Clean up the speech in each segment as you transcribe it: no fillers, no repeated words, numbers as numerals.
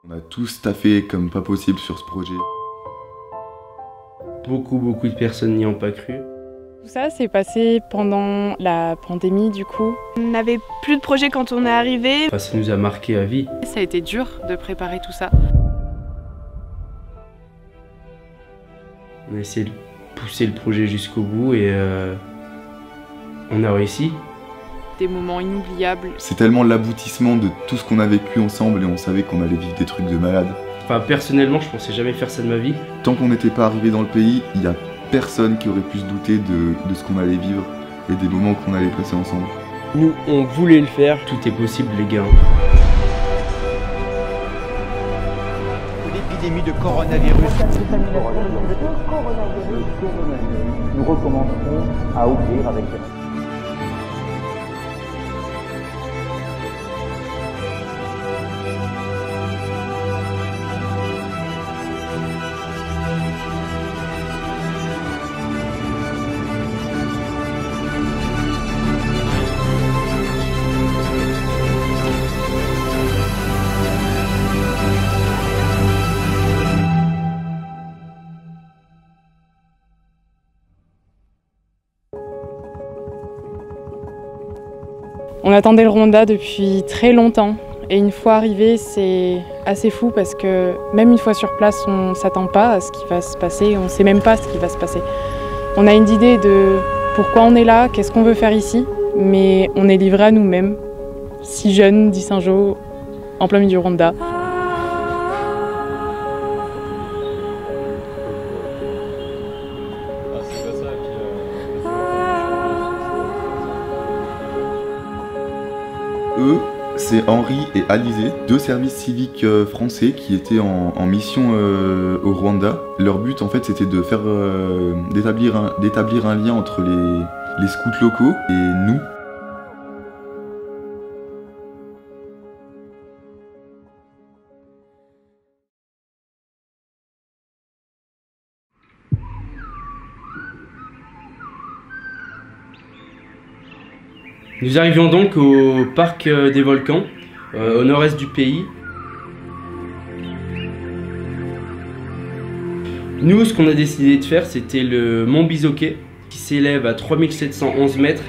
On a tous taffé comme pas possible sur ce projet. Beaucoup de personnes n'y ont pas cru. Tout ça s'est passé pendant la pandémie du coup. On n'avait plus de projet quand on est arrivé. Enfin, ça nous a marqué à vie. Ça a été dur de préparer tout ça. On a essayé de pousser le projet jusqu'au bout et on a réussi. Des moments inoubliables. C'est tellement l'aboutissement de tout ce qu'on a vécu ensemble et on savait qu'on allait vivre des trucs de malade. Enfin, personnellement, je pensais jamais faire ça de ma vie. Tant qu'on n'était pas arrivé dans le pays, il y a personne qui aurait pu se douter de ce qu'on allait vivre et des moments qu'on allait passer ensemble. Nous, on voulait le faire. Tout est possible, les gars. L'épidémie de coronavirus. Nous recommencerons à ouvrir avec elle. On attendait le Rwanda depuis très longtemps et une fois arrivé, c'est assez fou parce que même une fois sur place, on ne s'attend pas à ce qui va se passer, on ne sait même pas ce qui va se passer. On a une idée de pourquoi on est là, qu'est-ce qu'on veut faire ici, mais on est livré à nous-mêmes, si jeunes, dit Saint-Jean, en plein milieu du Rwanda. Eux, c'est Henri et Alizé, deux services civiques français qui étaient en mission au Rwanda. Leur but, en fait, c'était de faire d'établir un lien entre les scouts locaux et nous. Nous arrivions donc au parc des volcans, au nord-est du pays. Nous, ce qu'on a décidé de faire, c'était le mont Bizoké, qui s'élève à 3711 mètres.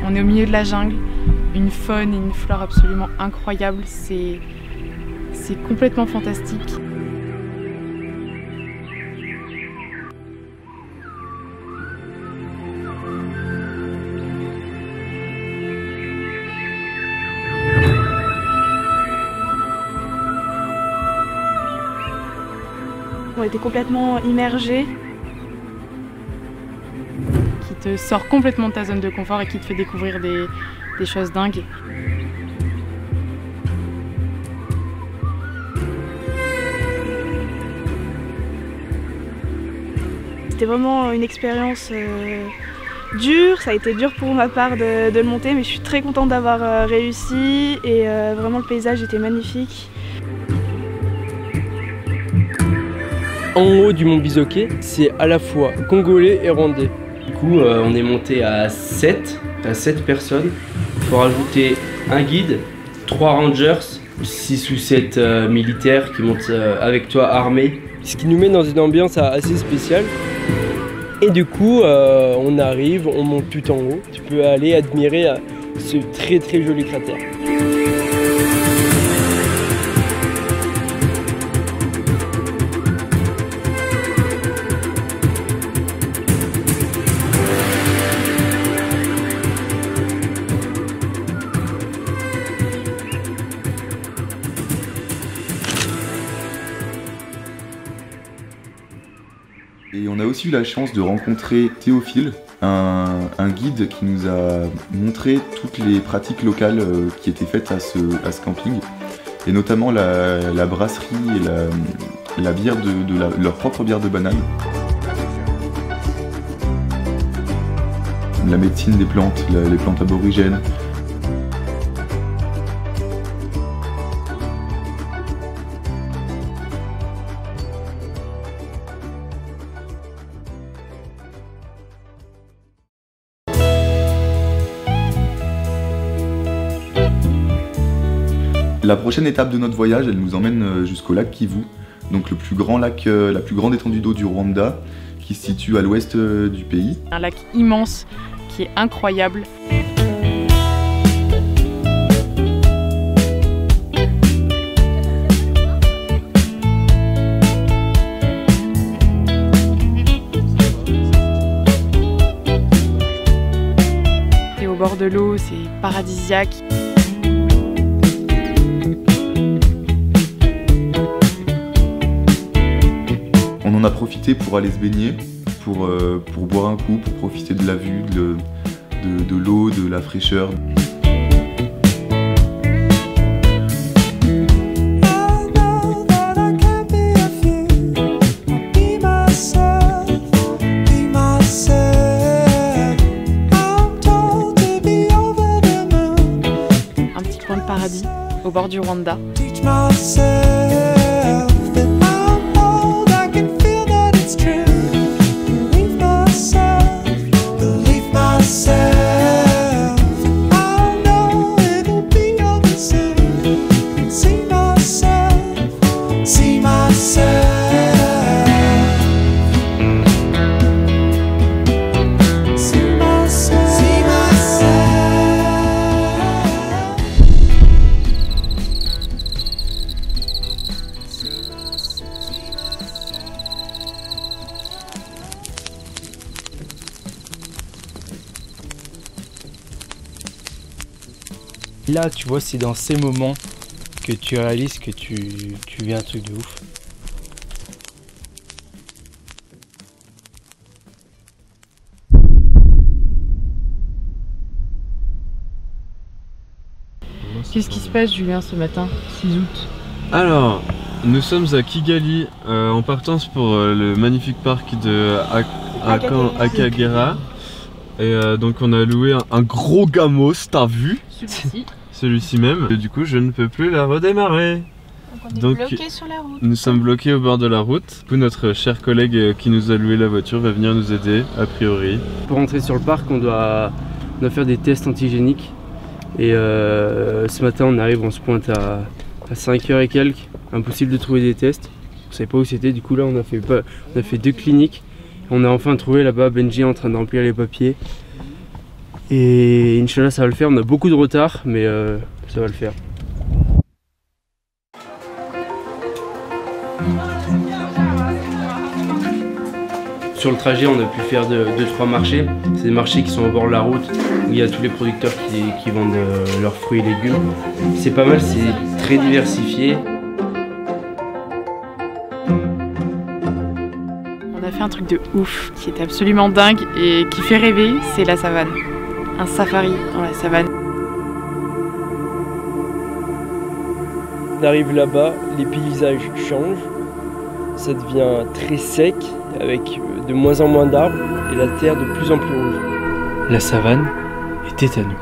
On est au milieu de la jungle, une faune et une flore absolument incroyables, c'est complètement fantastique. On était complètement immergés. Qui te sort complètement de ta zone de confort et qui te fait découvrir des choses dingues. C'était vraiment une expérience dure. Ça a été dur pour ma part de le monter, mais je suis très contente d'avoir réussi et vraiment le paysage était magnifique. En haut du mont Bizoké, c'est à la fois congolais et rwandais. Du coup, on est monté à 7 personnes. Il faut rajouter un guide, 3 rangers, 6 ou 7 militaires qui montent avec toi armés. Ce qui nous met dans une ambiance assez spéciale. Et du coup, on arrive, on monte tout en haut. Tu peux aller admirer ce très joli cratère. Et on a aussi eu la chance de rencontrer Théophile, un guide qui nous a montré toutes les pratiques locales qui étaient faites à ce camping, et notamment la brasserie et la bière leur propre bière de banane. La médecine des plantes, les plantes aborigènes. La prochaine étape de notre voyage, elle nous emmène jusqu'au lac Kivu, donc le plus grand lac, la plus grande étendue d'eau du Rwanda, qui se situe à l'ouest du pays. Un lac immense qui est incroyable. Et au bord de l'eau, c'est paradisiaque. On en a profité pour aller se baigner, pour boire un coup, pour profiter de la vue, de l'eau, de la fraîcheur. Un petit coin de paradis au bord du Rwanda. Là, tu vois, c'est dans ces moments que tu réalises que tu vis un truc de ouf. Qu'est-ce qui se passe, Julien, ce matin, 6 août? Alors, nous sommes à Kigali en partance pour le magnifique parc de Akagera. Et donc on a loué un gros gamos, t'as vu? Celui-ci. Celui-ci même. Et du coup je ne peux plus la redémarrer. Donc on est bloqué sur la route. Nous sommes bloqués au bord de la route. Du coup notre cher collègue qui nous a loué la voiture va venir nous aider a priori. Pour rentrer sur le parc, on doit faire des tests antigéniques. Et ce matin on arrive, on se pointe à 5h et quelques. Impossible de trouver des tests. On savait pas où c'était, du coup là on a fait 2 cliniques. On a enfin trouvé là-bas, Benji est en train de remplir les papiers. Et Inch'Allah ça va le faire, on a beaucoup de retard mais ça va le faire. Sur le trajet on a pu faire 2-3 marchés. C'est des marchés qui sont au bord de la route où il y a tous les producteurs qui vendent leurs fruits et légumes. C'est pas mal, c'est très diversifié. On a fait un truc de ouf qui est absolument dingue et qui fait rêver, c'est la savane. Un safari dans la savane. On arrive là-bas, les paysages changent, ça devient très sec avec de moins en moins d'arbres et la terre de plus en plus rouge. La savane était à nous.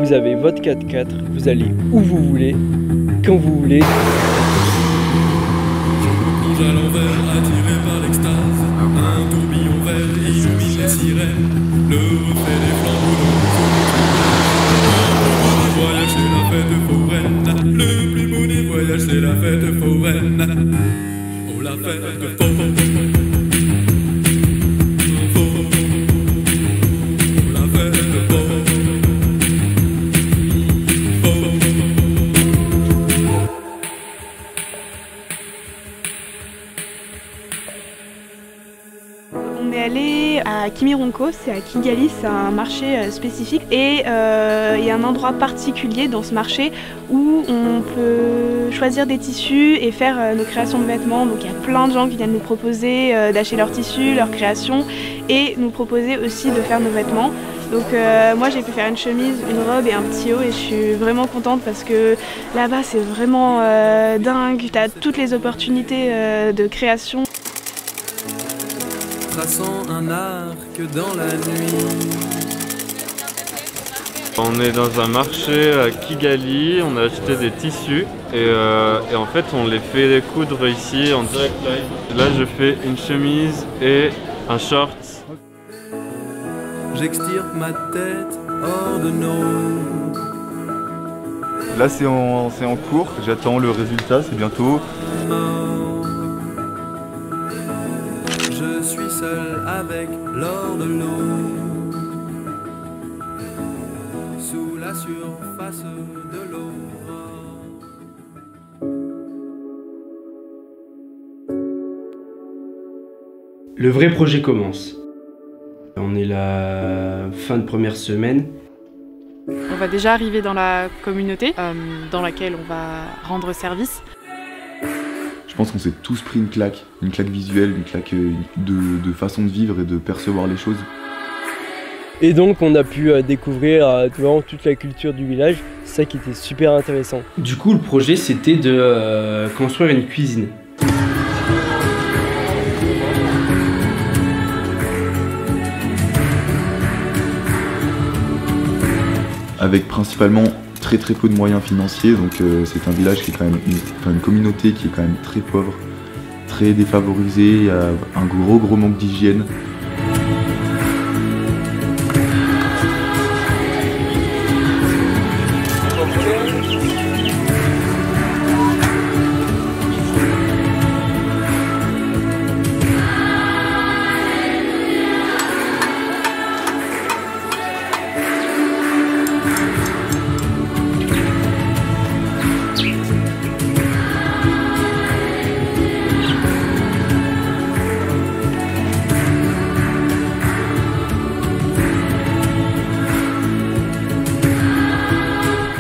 Vous avez votre 4x4, vous allez où vous voulez, quand vous voulez. Je à l'envers, attiré par l'extase. Un tourbillon vert illumine les sirènes. Le reflet des flambeaux de voyage, c'est la fête foraine. Le plus beau des voyages, c'est la fête foraine. Oh, la fête foraine. On est allé à Kimironko, c'est à Kigali, c'est un marché spécifique et il y a un endroit particulier dans ce marché où on peut choisir des tissus et faire nos créations de vêtements. Donc il y a plein de gens qui viennent nous proposer d'acheter leurs tissus, leurs créations et nous proposer aussi de faire nos vêtements. Donc moi j'ai pu faire une chemise, une robe et un petit haut et je suis vraiment contente parce que là-bas c'est vraiment dingue, tu as toutes les opportunités de création. Traçant un arc dans la nuit. On est dans un marché à Kigali, on a acheté des tissus et en fait on les fait coudre ici en direct live. Là je fais une chemise et un short. J'extirpe ma tête hors de nos. Là c'est en cours, j'attends le résultat, c'est bientôt. Je suis seul avec l'or de l'eau. Sous la surface de l'eau. Le vrai projet commence. On est la fin de première semaine. On va déjà arriver dans la communauté dans laquelle on va rendre service. Je pense qu'on s'est tous pris une claque visuelle, une claque de façon de vivre et de percevoir les choses. Et donc on a pu découvrir vraiment toute la culture du village, c'est ça qui était super intéressant. Du coup le projet c'était de construire une cuisine. Avec principalement très peu de moyens financiers, donc c'est un village qui est quand même une communauté qui est quand même très pauvre, très défavorisée, un gros manque d'hygiène.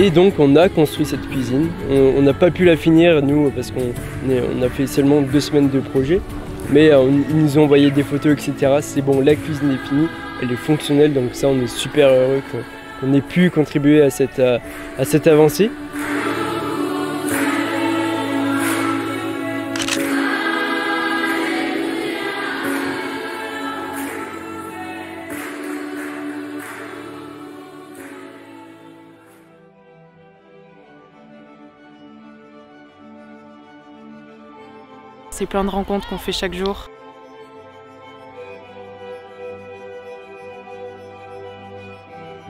Et donc on a construit cette cuisine. On n'a pas pu la finir nous parce qu'on a fait seulement 2 semaines de projet. Mais ils nous ont envoyé des photos, etc. C'est bon, la cuisine est finie, elle est fonctionnelle, donc ça on est super heureux qu'on ait pu contribuer à cette avancée. C'est plein de rencontres qu'on fait chaque jour.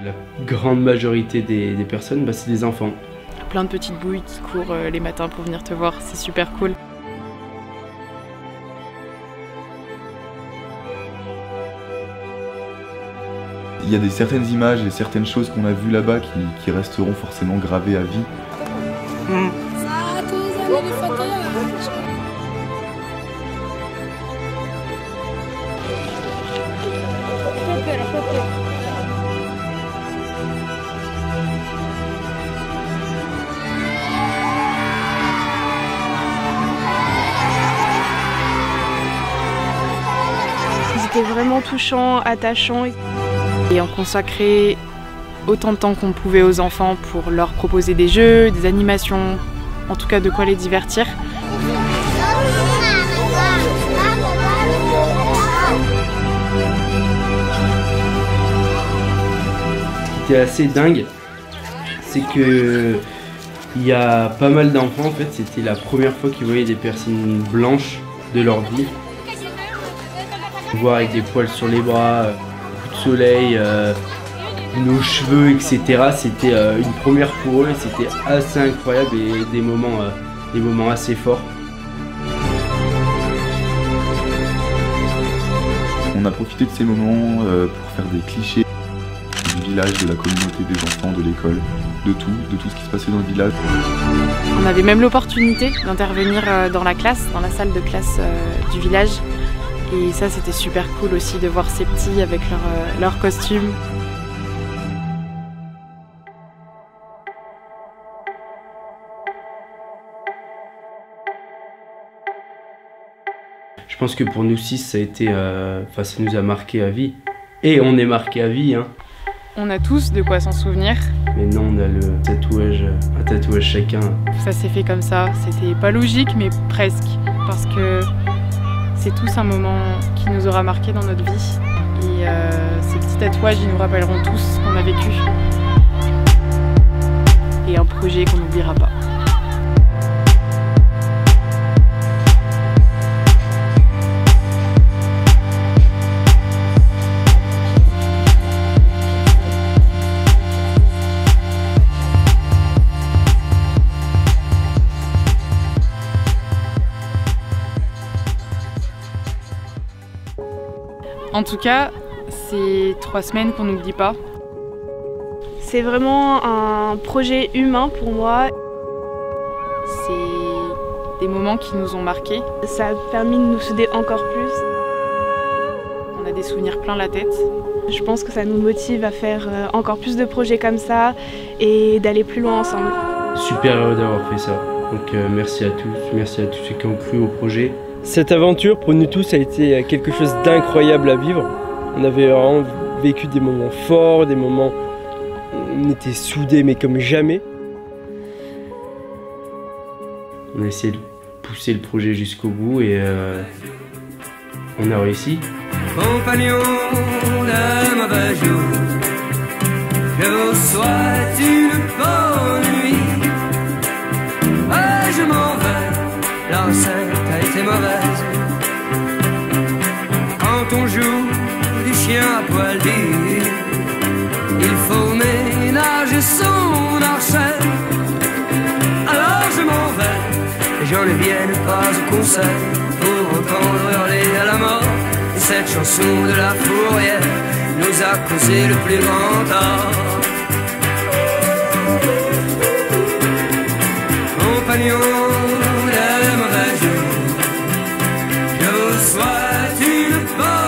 La grande majorité des personnes, c'est des enfants. Plein de petites bouilles qui courent les matins pour venir te voir, c'est super cool. Il y a certaines images et certaines choses qu'on a vues là-bas qui resteront forcément gravées à vie. C'était vraiment touchant, attachant. Et on consacrait autant de temps qu'on pouvait aux enfants pour leur proposer des jeux, des animations, en tout cas de quoi les divertir. Ce qui était assez dingue, c'est que il y a pas mal d'enfants, en fait, c'était la première fois qu'ils voyaient des personnes blanches de leur vie. Voir avec des poils sur les bras, coup de soleil, nos cheveux, etc. C'était une première pour eux et c'était assez incroyable et des moments assez forts. On a profité de ces moments pour faire des clichés du village, de la communauté, des enfants, de l'école, de tout ce qui se passait dans le village. On avait même l'opportunité d'intervenir dans la classe, dans la salle de classe du village. Et ça, c'était super cool aussi de voir ces petits avec leurs costumes. Je pense que pour nous 6, ça a été, ça nous a marqué à vie. Et on est marqué à vie, hein. On a tous de quoi s'en souvenir. Mais non, on a le tatouage, un tatouage chacun. Ça s'est fait comme ça. C'était pas logique, mais presque. Parce que c'est tous un moment qui nous aura marqué dans notre vie. Et ces petits tatouages, ils nous rappelleront tous ce qu'on a vécu. Et un projet qu'on n'oubliera pas. En tout cas, c'est 3 semaines qu'on n'oublie pas. C'est vraiment un projet humain pour moi. C'est des moments qui nous ont marqués. Ça a permis de nous souder encore plus. On a des souvenirs plein la tête. Je pense que ça nous motive à faire encore plus de projets comme ça et d'aller plus loin ensemble. Super heureux d'avoir fait ça. Donc merci à tous ceux qui ont cru au projet. Cette aventure pour nous tous a été quelque chose d'incroyable à vivre. On avait vraiment vécu des moments forts, des moments où on était soudés mais comme jamais. On a essayé de pousser le projet jusqu'au bout et on a réussi. Compagnon de mauvais jour, je vous souhaite une bonne nuit. Ouais, je m'en vais, l'enceinte a été mauvaise. Quand on joue du chien à poil dit, il faut ménager son archet. Alors je m'en vais, et je ne viens pas au concert pour entendre hurler à la mort. Et cette chanson de la fourrière nous a causé le plus grand tort. Compagnon de mauvais jour, je vous souhaite une bonne